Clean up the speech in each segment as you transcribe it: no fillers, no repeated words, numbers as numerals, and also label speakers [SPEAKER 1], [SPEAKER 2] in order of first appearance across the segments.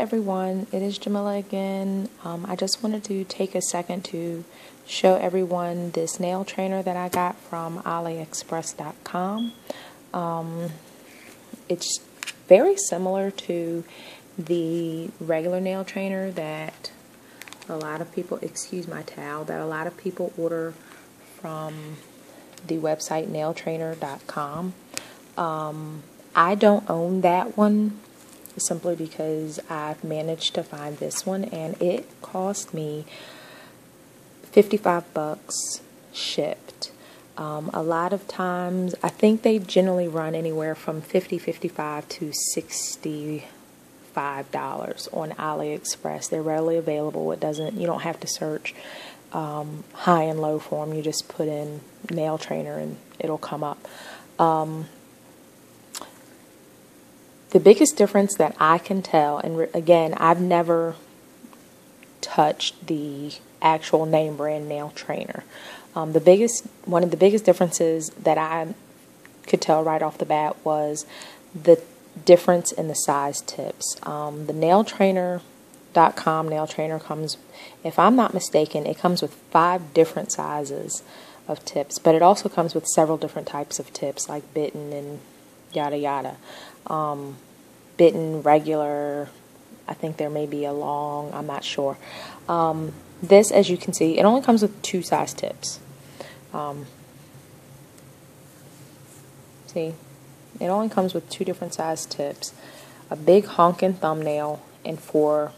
[SPEAKER 1] everyone, it is Jamila again. I just wanted to take a second to show everyone this nail trainer that I got from Aliexpress.com. It's very similar to the regular nail trainer that a lot of people, excuse my towel, that a lot of people order from the website nailtrainer.com. I don't own that one simply because I've managed to find this one, and it cost me $55 shipped. A lot of times, I think they generally run anywhere from $55 to $65 on AliExpress. They're readily available. You don't have to search high and low for them. You just put in nail trainer and it'll come up. The biggest difference that I can tell, and again, I've never touched the actual name brand nail trainer. One of the biggest differences that I could tell right off the bat was the difference in the size tips. The nailtrainer.com nail trainer comes, if I'm not mistaken, it comes with 5 different sizes of tips, but it also comes with several different types of tips like bitten and yada yada. Bitten, regular, I think there may be a long, I'm not sure. This, as you can see, it only comes with 2 size tips. See, it only comes with 2 different size tips, a big honking thumbnail, and 4,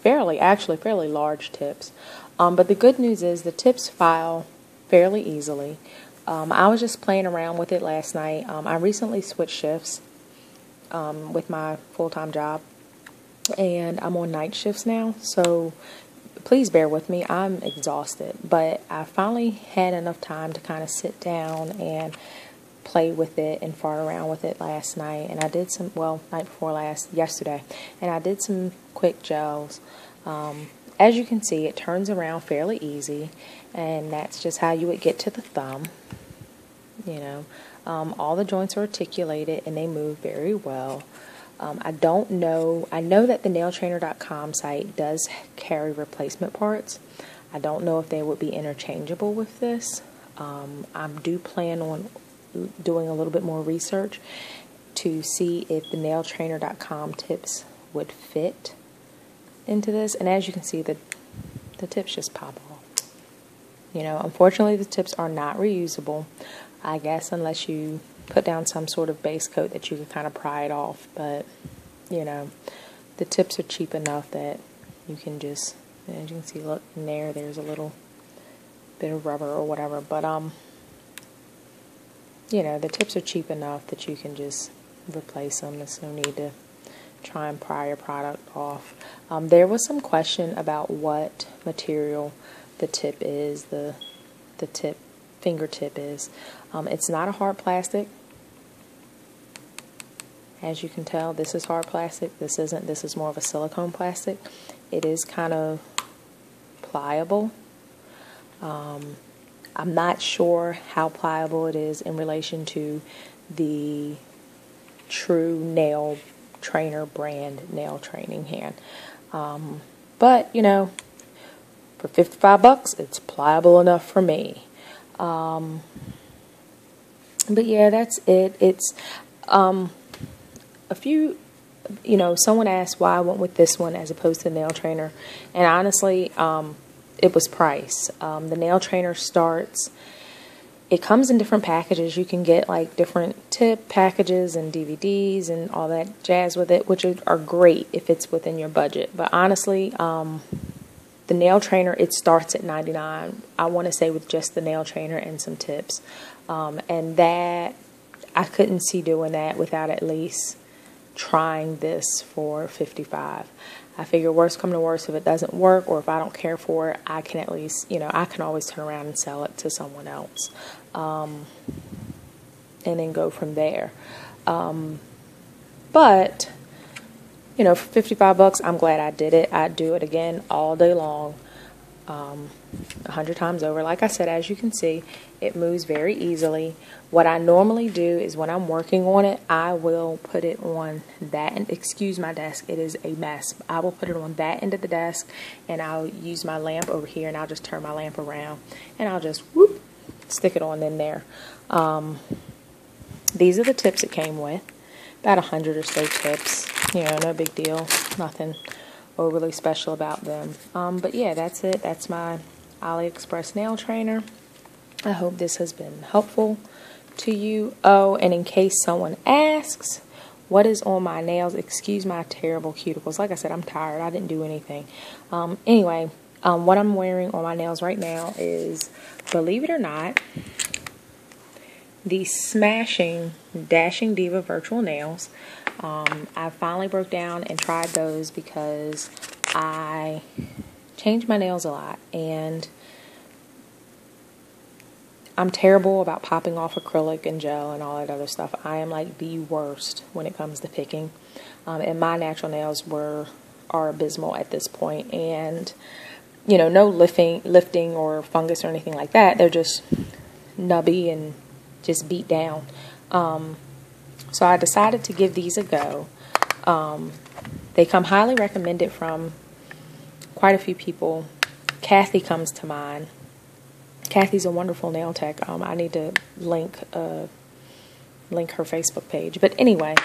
[SPEAKER 1] fairly large tips. But the good news is the tips file fairly easily. I was just playing around with it last night. I recently switched shifts with my full-time job, and I'm on night shifts now, so please bear with me. I'm exhausted, but I finally had enough time to kind of sit down and play with it and fart around with it last night, and I did some, night before last, yesterday, and I did some quick gels. As you can see, it turns around fairly easy, and that's just how you would get to the thumb. All the joints are articulated and they move very well. I know that the nailtrainer.com site does carry replacement parts. I don't know if they would be interchangeable with this. I do plan on doing a little bit more research to see if the nailtrainer.com tips would fit into this. And as you can see, the tips just pop off. Unfortunately, the tips are not reusable, I guess, unless you put down some sort of base coat that you can kind of pry it off. But, the tips are cheap enough that you can just, as you can see, look in there's a little bit of rubber or whatever. But, the tips are cheap enough that you can just replace them. There's no need to try and pry your product off. There was some question about what material the tip is, the fingertip is. It's not a hard plastic. As you can tell, this is hard plastic. This isn't. This is more of a silicone plastic. It is kind of pliable. I'm not sure how pliable it is in relation to the true nail trainer brand nail training hand. But, for $55, it's pliable enough for me. But yeah, that's it. It's a few, someone asked why I went with this one as opposed to the nail trainer, and honestly, it was price. The nail trainer it comes in different packages. You can get like different tip packages and DVDs and all that jazz with it, which are great if it's within your budget. But honestly, the nail trainer, it starts at $99. I want to say with just the nail trainer and some tips. And that, I couldn't see doing that without at least trying this for $55. I figure worst come to worst, if it doesn't work or if I don't care for it, I can at least, I can always turn around and sell it to someone else. And then go from there. But, for $55, I'm glad I did it. I'd do it again all day long. 100 times over. Like I said, as you can see, it moves very easily. What I normally do is when I'm working on it, I will put it on that, and excuse my desk, it is a mess. I will put it on that end of the desk, and I'll use my lamp over here, and I'll just turn my lamp around, and I'll just whoop, stick it on in there. These are the tips it came with. About 100 or so tips. You know, no big deal. Nothing overly special about them. But yeah, that's it. That's my Aliexpress nail trainer. I hope this has been helpful to you. Oh, and in case someone asks what is on my nails, excuse my terrible cuticles. Like I said, I'm tired. I didn't do anything. Anyway, what I'm wearing on my nails right now is, believe it or not, the Smashing Dashing Diva Virtual Nails. I finally broke down and tried those because I change my nails a lot, and I'm terrible about popping off acrylic and gel and all that other stuff. I am like the worst when it comes to picking, and my natural nails are abysmal at this point. And you know, no lifting or fungus or anything like that. They're just nubby and just beat down. So I decided to give these a go. They come highly recommended from quite a few people. Kathy comes to mind. Kathy's a wonderful nail tech. I need to link her Facebook page. But anyway,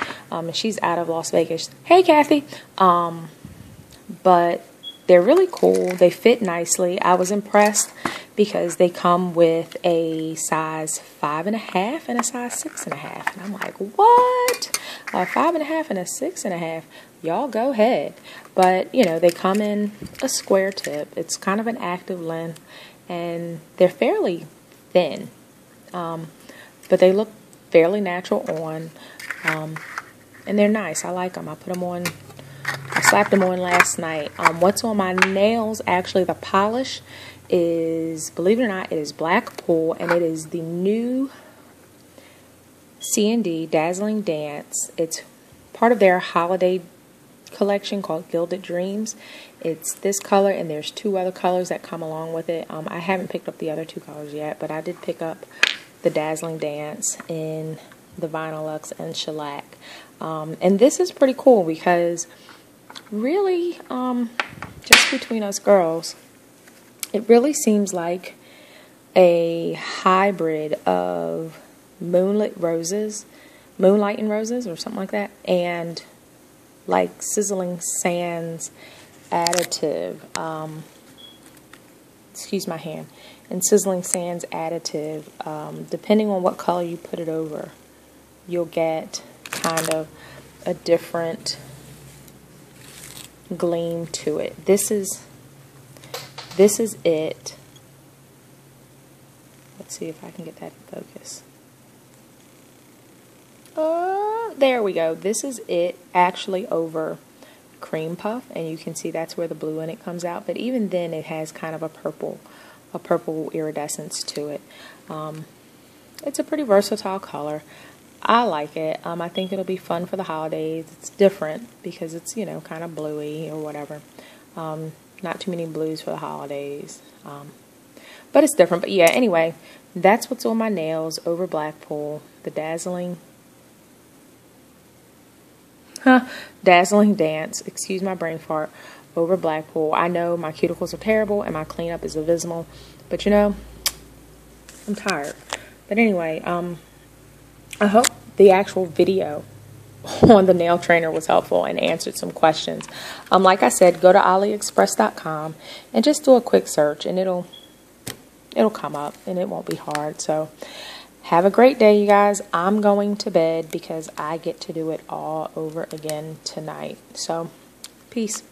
[SPEAKER 1] she's out of Las Vegas. Hey, Kathy. But they're really cool. They fit nicely. I was impressed because they come with a size 5.5 and a size 6.5. And I'm like, what? A 5.5 and a 6.5? Y'all go ahead. But, you know, they come in a square tip. It's kind of an active length. And they're fairly thin. But they look fairly natural on. And they're nice. I like them. I put them on. I slapped them on last night. What's on my nails, actually, the polish is, believe it or not, it is Blackpool, and it is the new C&D Dazzling Dance. It's part of their holiday collection called Gilded Dreams. It's this color, and there's 2 other colors that come along with it. I haven't picked up the other 2 colors yet, but I did pick up the Dazzling Dance in the Vinyl Luxe and Shellac. And this is pretty cool because really, just between us girls, it really seems like a hybrid of Moonlight and Roses or something like that, and like Sizzling Sands additive, excuse my hand, and Sizzling Sands additive, depending on what color you put it over, you'll get kind of a different gleam to it. This is it. Let's see if I can get that in focus. There we go. This is it actually over Cream Puff, and you can see that's where the blue in it comes out, but even then it has kind of a purple iridescence to it. It's a pretty versatile color. I like it. I think it'll be fun for the holidays. It's different because it's, you know, kind of bluey or whatever. Not too many blues for the holidays. But it's different. But yeah, anyway, that's what's on my nails over Blackpool. The Dazzling Dance, excuse my brain fart, over Blackpool. I know my cuticles are terrible and my cleanup is abysmal, but you know, I'm tired. But anyway, I hope the actual video on the nail trainer was helpful and answered some questions. Like I said, go to Aliexpress.com and just do a quick search, and it'll come up, and it won't be hard. So have a great day, you guys. I'm going to bed because I get to do it all over again tonight. So peace.